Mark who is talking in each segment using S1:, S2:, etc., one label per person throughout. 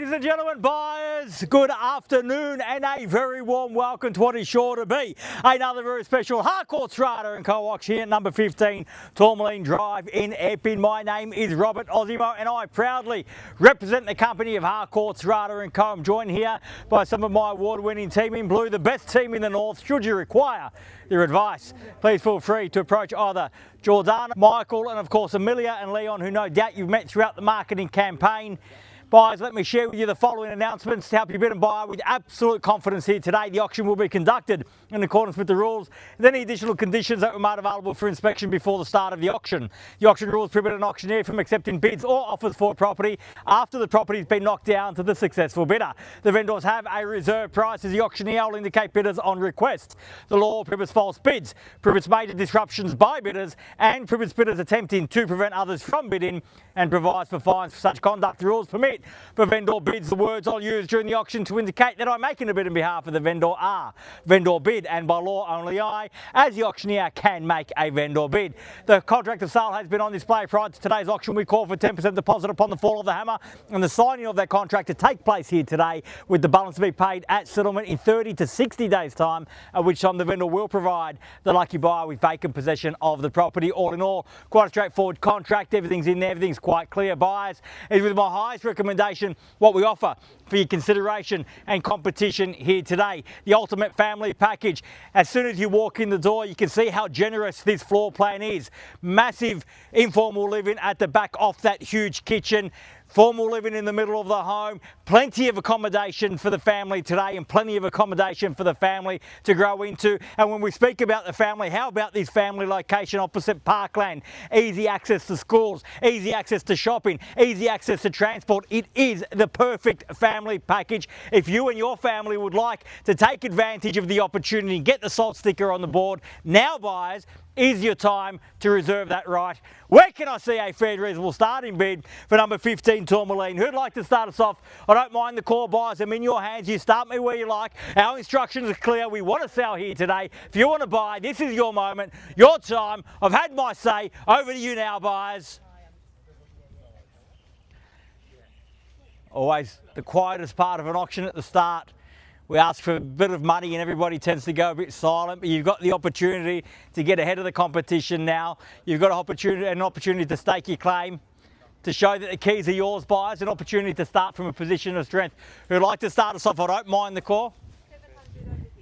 S1: Ladies and gentlemen, buyers, good afternoon and a very warm welcome to what is sure to be another very special Harcourts Rata and Co-Auctioneer number 15 Tourmaline Drive in Epping. My name is Robert Ozzimo and I proudly represent the company of Harcourts Rata and Co. I'm joined here by some of my award-winning team in blue, the best team in the north. Should you require their advice, please feel free to approach either Jordana, Michael and of course Emilia and Leon, who no doubt you've met throughout the marketing campaign. Buyers, let me share with you the following announcements to help you bid and buy with absolute confidence here today. The auction will be conducted in accordance with the rules and any additional conditions that were made available for inspection before the start of the auction. The auction rules prohibit an auctioneer from accepting bids or offers for a property after the property has been knocked down to the successful bidder. The vendors have a reserve price as the auctioneer will indicate bidders on request. The law prohibits false bids, prohibits major disruptions by bidders and prohibits bidders attempting to prevent others from bidding and provides for fines for such conduct. The rules permit for vendor bids. The words I'll use during the auction to indicate that I'm making a bid on behalf of the vendor are vendor bid, and by law only I, as the auctioneer, can make a vendor bid. The contract of sale has been on display prior to today's auction. We call for 10% deposit upon the fall of the hammer and the signing of that contract to take place here today, with the balance to be paid at settlement in 30 to 60 days time, at which time the vendor will provide the lucky buyer with vacant possession of the property. All in all, quite a straightforward contract. Everything's in there, everything's quite clear. Buyers, is with my highest recommendation what we offer for your consideration and competition here today. The ultimate family package. As soon as you walk in the door, you can see how generous this floor plan is. Massive informal living at the back off that huge kitchen. Formal living in the middle of the home, plenty of accommodation for the family today and plenty of accommodation for the family to grow into. And when we speak about the family, how about this family location opposite Parkland? Easy access to schools, easy access to shopping, easy access to transport. It is the perfect family package. If you and your family would like to take advantage of the opportunity and get the salt sticker on the board, now buyers, is your time to reserve that right. Where can I see a fair reasonable starting bid for number 15 Tourmaline? Who'd like to start us off? I don't mind the call, buyers. I'm in your hands. You start me where you like. Our instructions are clear. We want to sell here today. If you want to buy, this is your moment, your time. I've had my say. Over to you now, buyers. Always the quietest part of an auction at the start. We ask for a bit of money and everybody tends to go a bit silent, but you've got the opportunity to get ahead of the competition now. You've got an opportunity to stake your claim, to show that the keys are yours, buyers, an opportunity to start from a position of strength. Who'd like to start us off? I don't mind the call.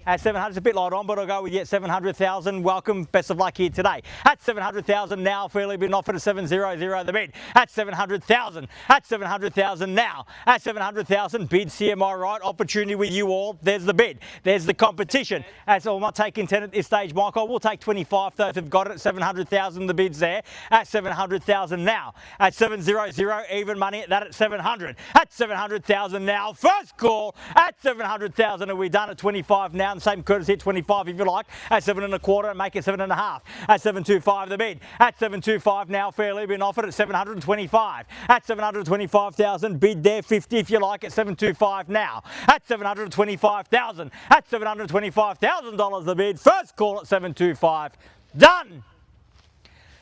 S1: At 700, it's a bit light on, but I'll go with you at 700,000. Welcome, best of luck here today. At 700,000 now, fairly been offered at 700 the bid. At 700,000, at 700,000 now. At 700,000, bids here, my right. Opportunity with you all. There's the bid. There's the competition. So I'm not taking 10 at this stage, Michael. We'll take 25. Those have got it at 700,000. The bid's there. At 700,000 now. At 700, even money at that at 700. At 700,000 now. First call at 700,000. Are we done at 25 now? Same courtesy at 25 if you like. At 7.25 and make it 7.5. At 725 the bid. At 725 now, fairly been offered at 725. At 725,000, bid there 50 if you like at 725 now. At 725,000. At $725,000 the bid. First call at 725. Done.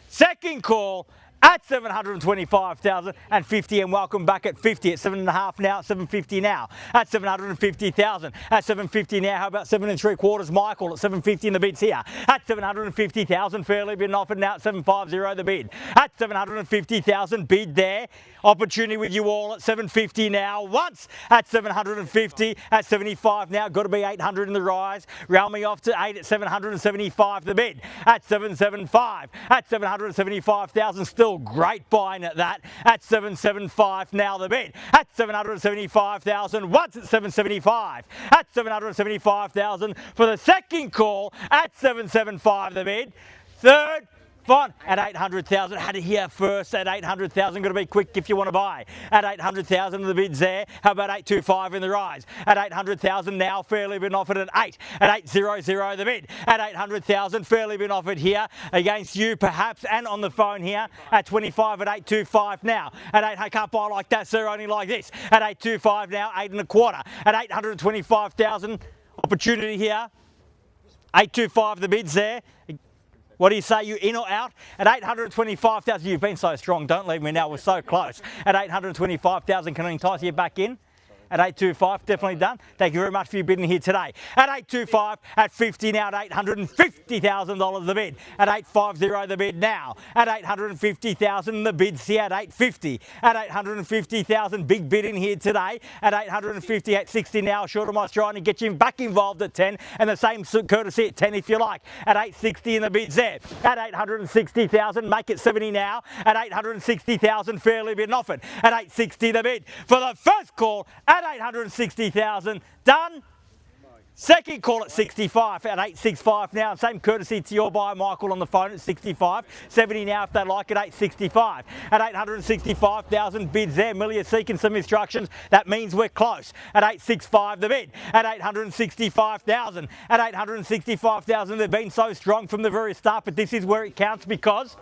S1: Second call at 725,050 and welcome back at 50 at 7.5 now, 750 now, at 750,000, at 750 now, how about 7 3/4 Michael at 750 in the bids here, at 750,000 fairly been offered now at 750 the bid, at 750,000 bid there, opportunity with you all at 750 now, once at 750, at 75 now, got to be 800 in the rise, round me off to 8 at 775 the bid, at 775, at 775,000 still great buying at that, at 775 now the bid, at 775,000 once at 775, at 775,000 for the second call, at 775 the bid, third, fine, at 800,000, had it here first at 800,000, got to be quick if you want to buy. At 800,000 the bid's there, how about 825 in the rise? At 800,000 now, fairly been offered at 8. At 800 the bid. At 800,000, fairly been offered here against you perhaps, and on the phone here at 25 at 825 now. At 8, I can't buy like that, sir, only like this. At 825 now, 8.25. At 825,000, opportunity here. 825 the bid's there. What do you say, you in or out? At 825,000, you've been so strong, don't leave me now, we're so close. At 825,000, can I entice you back in? At 825, definitely done. Thank you very much for your bidding here today. At 825, at 50 now, at $850,000 the bid. At 850 the bid now. At 850,000 the bid's here at 850. At 850,000, big bid in here today. At 850, at 60 now, short of my trying to get you back involved at 10, and the same courtesy at 10 if you like. At 860 in the bid's there. At 860,000, make it 70 now. At 860,000, fairly bid offered. At 860 the bid. For the first call, at 860,000, done. Second call at 65, at 865 now. Same courtesy to your buyer, Michael, on the phone at 65. 70 now if they like at 865. At 865,000, bids there. Emilia seeking some instructions. That means we're close. At 865 the bid. At 865,000. At 865,000, they've been so strong from the very start, but this is where it counts because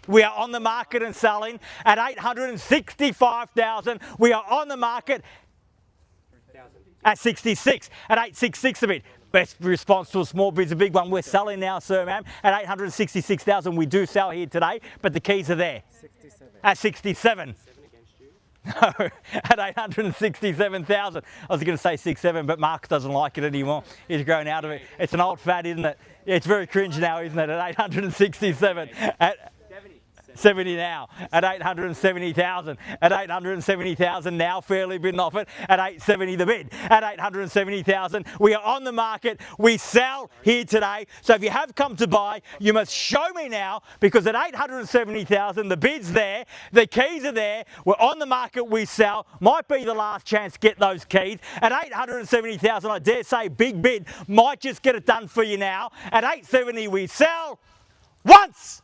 S1: we are on the market and selling at 865,000. We are on the market at 66, at 866 a bid. Best response to a small bid's a big one. We're selling now, sir, ma'am, at 866,000. We do sell here today, but the keys are there. 67. At 67. No, at 867,000. I was going to say 67, but Mark doesn't like it anymore. He's grown out of it. It's an old fad, isn't it? It's very cringe now, isn't it? At 867. At 70 now, at 870,000. At 870,000 now, fairly bid offered. At 870 the bid. At 870,000, we are on the market. We sell here today. So if you have come to buy, you must show me now, because at 870,000, the bid's there, the keys are there. We're on the market. We sell. Might be the last chance to get those keys. At 870,000, I dare say, big bid might just get it done for you now. At 870, we sell once.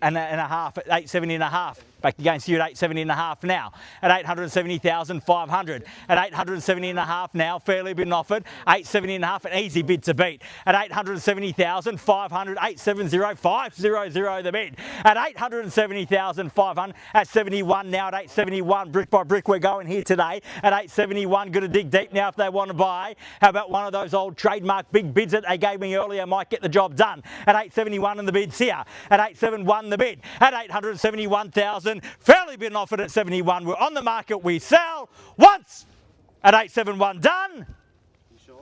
S1: And a half at 870 and a half. Back against you at 870 and a half now. At 870,500. At 870 and a half now, fairly been offered. 870 and a half, an easy bid to beat. At 870,500, 870,500 the bid. At 870,500, at 71 now, at 871, brick by brick we're going here today. At 871, got to dig deep now if they want to buy. How about one of those old trademark big bids that they gave me earlier might get the job done. At 871 and the bid's here. At 871 the bid. At 871,000. Fairly been offered at 71. We're on the market. We sell once at 871. Done.
S2: You sure?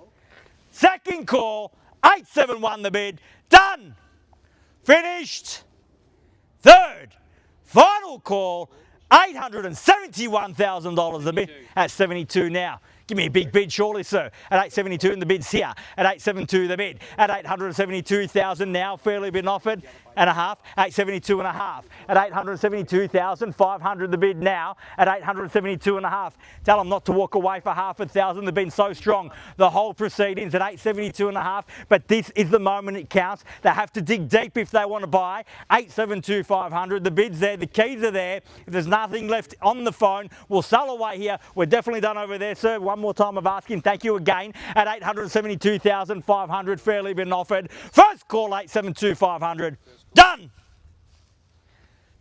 S1: Second call, 871 the bid. Done. Finished. Third, final call, $871,000 the bid at 72 now. Give me a big bid surely, sir. At 872 and the bid's here. At 872 the bid. At 872,000 now, fairly been offered and a half. 872 and a half. At 872,500 the bid now. At 872 and a half. Tell them not to walk away for half a thousand. They've been so strong the whole proceedings at 872 and a half. But this is the moment it counts. They have to dig deep if they want to buy. 872,500. The bid's there. The keys are there. If there's nothing left on the phone, we'll sell away here. We're definitely done over there, sir. One more time of asking. Thank you again. At 872,500, fairly been offered. First call, 872,500. Done.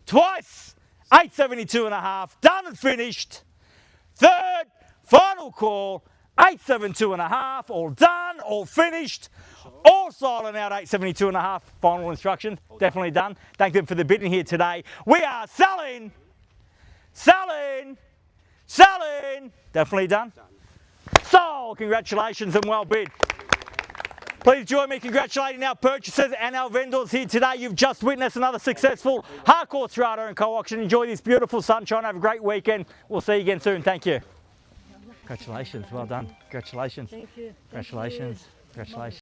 S1: Twice, 872 and a half. Done and finished. Third, final call, 872 and a half. All done, all finished. All silent out, 872 and a half. Final instruction, definitely done. Thank them for the bidding here today. We are selling. Selling. Selling. Definitely done. So, congratulations and well bid. Please join me congratulating our purchasers and our vendors here today. You've just witnessed another successful Harcourts, Rata and Co-auction. Enjoy this beautiful sunshine. Have a great weekend. We'll see you again soon. Thank you. Congratulations. Well done. Congratulations.
S3: Thank you.
S1: Congratulations. Congratulations.